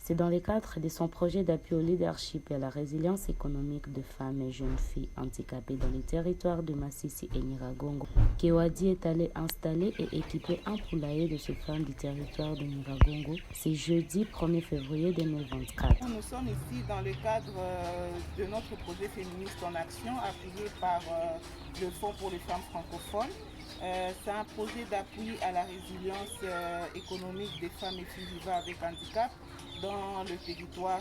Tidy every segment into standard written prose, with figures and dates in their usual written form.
C'est dans le cadre de son projet d'appui au leadership et à la résilience économique de femmes et jeunes filles handicapées dans les territoires de Masisi et Nyiragongo que Wadi est allé installer et équiper un poulailler de ces femmes du territoire de Nyiragongo. C'est jeudi 1er février 2024. Nous sommes ici dans le cadre de notre projet féministe en action appuyé par le Fonds pour les femmes francophones. C'est un projet d'appui à la résilience économique des femmes et filles vivant avec handicap dans le territoire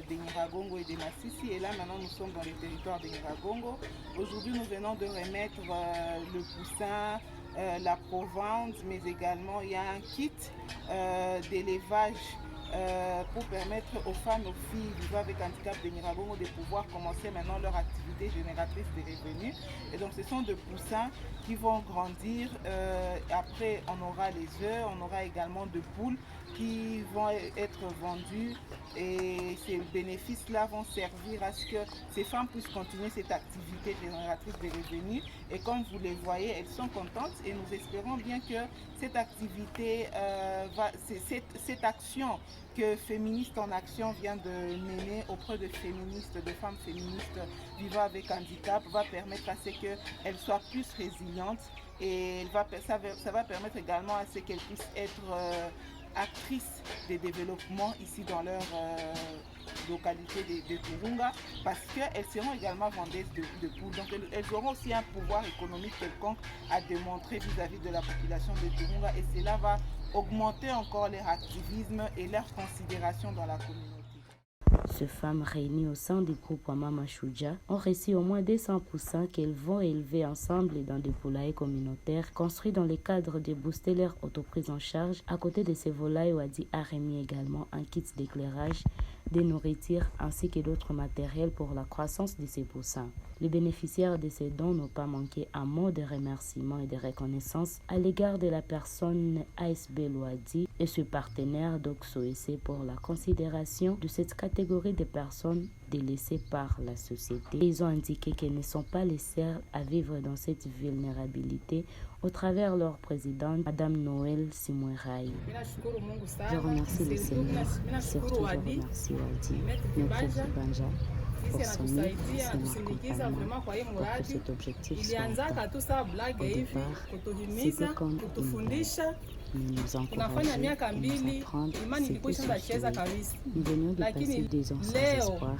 de Nyiragongo et de Masisi. Et là maintenant nous sommes dans le territoire de Nyiragongo. Aujourd'hui nous venons de remettre le poussin, la provende, mais également il y a un kit d'élevage pour permettre aux femmes et aux filles vivant avec handicap de Nyiragongo de pouvoir commencer maintenant leur activité génératrice de revenus. Et donc ce sont des poussins qui vont grandir. Après on aura les œufs, on aura également des poules qui vont être vendues et ces bénéfices-là vont servir à ce que ces femmes puissent continuer cette activité génératrice de revenus. Et comme vous les voyez, elles sont contentes et nous espérons bien que cette activité, cette action que Féministes en Action vient de mener auprès de féministes, de femmes féministes vivant avec handicap va permettre à ce qu'elles soient plus résilientes et ça va permettre également à ce qu'elles puissent être actrices de développement ici dans leur localité de Turunga, parce qu'elles seront également vendeuses de poules. Donc elles auront aussi un pouvoir économique quelconque à démontrer vis-à-vis de la population de Turunga et cela va augmenter encore leur activisme et leur considération dans la communauté. Ces femmes réunies au sein du groupe Wamama Shuja ont reçu au moins 200 poussins qu'elles vont élever ensemble dans des poulaillers communautaires construits dans le cadre de booster leur autoprise en charge. À côté de ces volailles, Wadi a remis également un kit d'éclairage, des nourritures ainsi que d'autres matériels pour la croissance de ces poussins. Les bénéficiaires de ces dons n'ont pas manqué un mot de remerciement et de reconnaissance à l'égard de la personne ASB Wadi et ses partenaires d'Oxoec pour la considération de cette catégorie de personnes délaissées par la société. Ils ont indiqué qu'elles ne sont pas les seules à vivre dans cette vulnérabilité au travers leur présidente, Madame Noël Simwerai. Je remercie le Seigneur, surtout je remercie Wadi, Maître Banja, pour son aide et son accompagnement pour que cet objectif soit atteint. Au départ, c'était comme une blague. Mais nous encourager et nous apprendre, c'était ce nous venions de passer 2 ans sans espoir.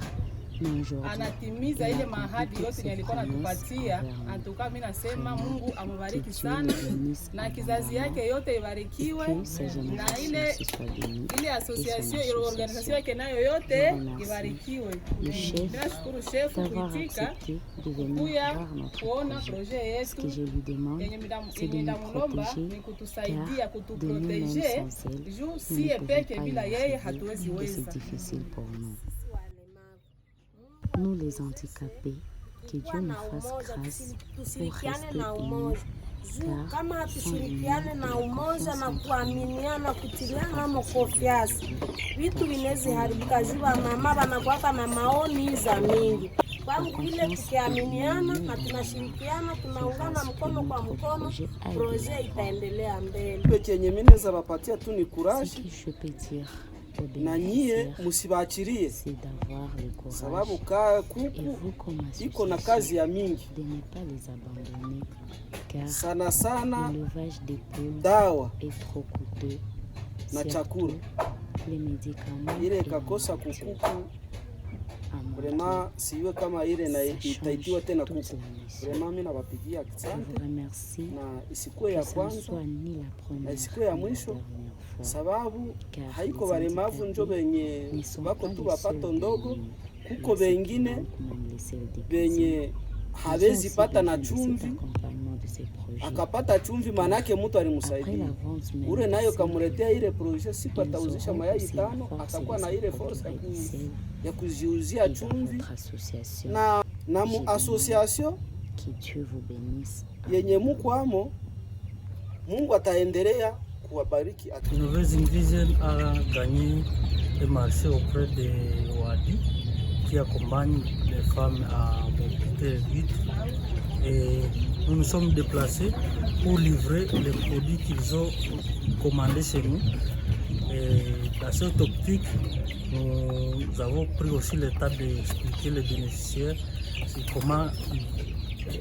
anatimiza ile mahadi yote nilikuwa natupatia. Antuka mimi nasema Mungu amubariki sana na kizazi yake yote ibarikiwe, na ile association ile organisation yake nayo yote ibarikiwe. Nashukuru chef kuitika kuya kuona projet yetu yenye midamulomba ni kutusaidia kutuproteger juu si peke bila yeye hatuwezi weza. Nous les handicapés, que Dieu nous fasse grâce pour rester unis. Kama hatushirikiane na umoja na kuaminiana, kutiliana mokofiasi, vitu vinaweza haribika. Jua mama wanakuwa na maoni za mingi. Kwangu ile tukiaminiana na tunashirikiana, tunaungana mkono kwa mkono, projet itaendelea mbele. Chenye mimi naweza wapatia tu ni courage na nyie musibachirie, sababu kuku iko na kazi ya mingi sana sana, dawa na chakula ile kakosa kukuku vraiment siwe kama ile na itaitiwa tena kuku. Vraiment mimi nawapigia asante na isikuwe ya kwanza na isikuwe ya mwisho, sababu haiko baremavu njo benye bako tu bapato ndogo, kuko bengine benye hawezi pata na chumvi, akapata chumvi manake mtu alimusaidia ule nayo kamuletea ile projet, siku atauzisha mayai 5 atakuwa na ile force ya kuziuzia chumvi na mu association yenye mukwamo. Mungu ataendelea kuwabariki. Nouvelles Vision a gagné le marché auprès de Wadi qui accompagne les femmes à mobilité vite, et nous nous sommes déplacés pour livrer les produits qu'ils ont commandés chez nous. Et À cette optique, nous avons pris aussi le temps d'expliquer les bénéficiaires comment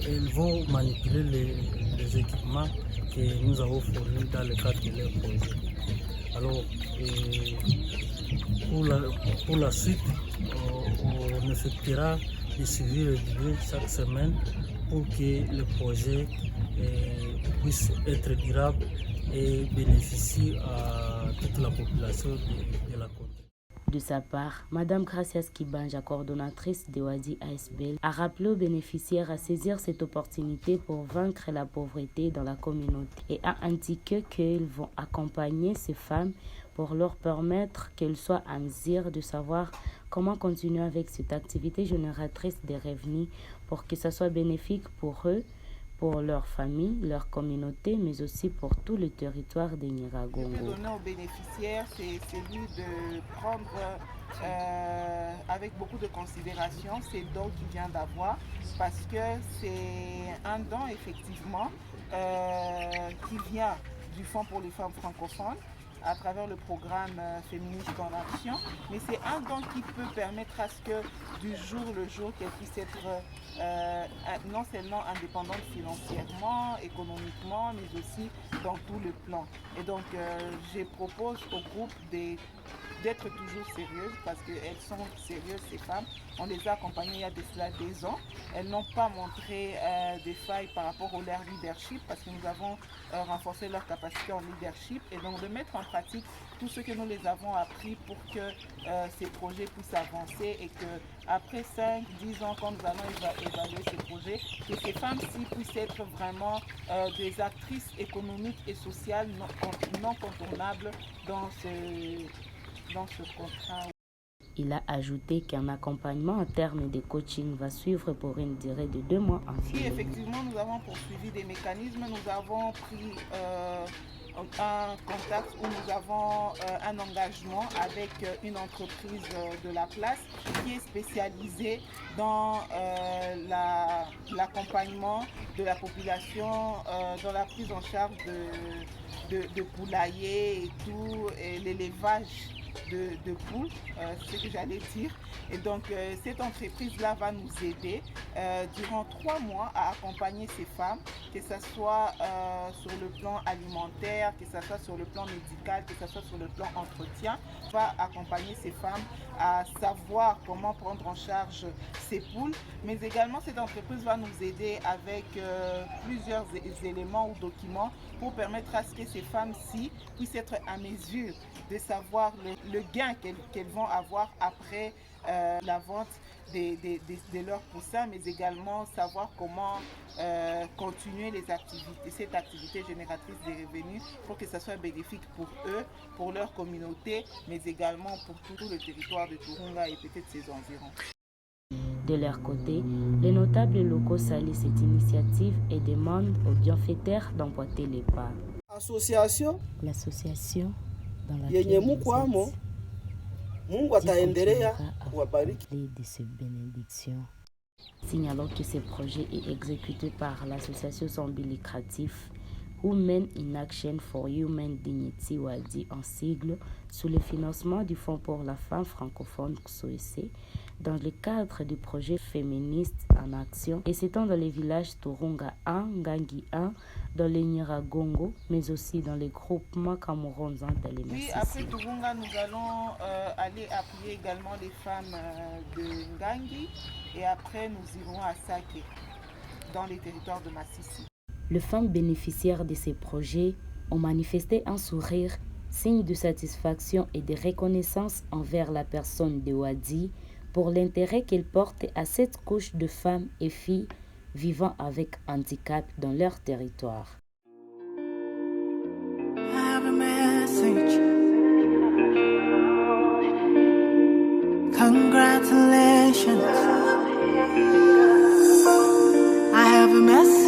ils vont manipuler les équipements que nous avons fournis dans le cadre de leur projet. Alors, pour la suite, on effectuera des suivis réguliers chaque semaine pour que le projet puisse être durable et bénéficie à toute la population de la côte. De sa part, Madame Gracias Kibanja, coordonnatrice de Wadi ASBL, a rappelé aux bénéficiaires à saisir cette opportunité pour vaincre la pauvreté dans la communauté et a indiqué qu'ils vont accompagner ces femmes pour leur permettre qu'elles soient à mesure de savoir comment continuer avec cette activité génératrice de revenus pour que ça soit bénéfique pour eux, pour leur famille, leur communauté, mais aussi pour tout le territoire de Nyiragongo. Ce que donner aux bénéficiaires, c'est celui de prendre avec beaucoup de considération ces dons qu'il vient d'avoir, parce que c'est un don effectivement qui vient du Fonds pour les femmes francophones à travers le programme Féministes en Action, mais c'est un don qui peut permettre à ce que du jour le jour qu'elle puisse être non seulement indépendante financièrement, économiquement, mais aussi dans tout le plan. Et donc je propose au groupe d'être toujours sérieuses, parce qu'elles sont sérieuses ces femmes. On les a accompagnées il y a de cela 2 ans. Elles n'ont pas montré des failles par rapport au leur leadership, parce que nous avons renforcé leur capacité en leadership, et donc de mettre en pratique tout ce que nous les avons appris pour que ces projets puissent avancer, et qu'après 5-10 ans, quand nous allons évaluer ces projets, que ces femmes-ci puissent être vraiment des actrices économiques et sociales non contournables dans ce contrat. Il a ajouté qu'un accompagnement en termes de coaching va suivre pour une durée de 2 mois en Oui, effectivement, nous avons poursuivi des mécanismes. Nous avons pris un contact où nous avons un engagement avec une entreprise de la place qui est spécialisée dans l'accompagnement de la population, dans la prise en charge de poulaillers et tout, et l'élevage de poules, c'est ce que j'allais dire. Et donc cette entreprise-là va nous aider durant 3 mois à accompagner ces femmes, que ce soit sur le plan alimentaire, que ce soit sur le plan médical, que ce soit sur le plan entretien. Va accompagner ces femmes à savoir comment prendre en charge ces poules, mais également cette entreprise va nous aider avec plusieurs éléments ou documents pour permettre à ce que ces femmes-ci puissent être à mesure de savoir le gain qu'elles vont avoir après la vente de leurs poussins, mais également savoir comment continuer cette activité génératrice de revenus pour que ça soit bénéfique pour eux, pour leur communauté, mais également pour tout le territoire de Turunga et peut-être ses environs. De leur côté, les notables locaux saluent cette initiative et demandent aux bienfaiteurs d'emboîter les pas. L'association dans yenye mukwamo, Mungu ataendelea kuwabariki. De ces bénédictions. Signalons que ce projet est exécuté par l'association sans but lucratif Women in Action for Human Dignity Wadi en sigle, sous le financement du Fonds pour la femme francophone XOEC, dans le cadre du projet Féministes en Action, et s'étend dans les villages Turunga 1, Ngangi 1, dans les Nyiragongo, mais aussi dans les groupements Camerounais dans les Massissi. Oui, après Turunga, nous allons aller appuyer également les femmes de Ngangi, et après nous irons à Sake, dans les territoires de Massissi. Les femmes bénéficiaires de ces projets ont manifesté un sourire, signe de satisfaction et de reconnaissance envers la personne de Wadi pour l'intérêt qu'elle porte à cette couche de femmes et filles vivant avec handicap dans leur territoire. I have a message. Congratulations. I have a message.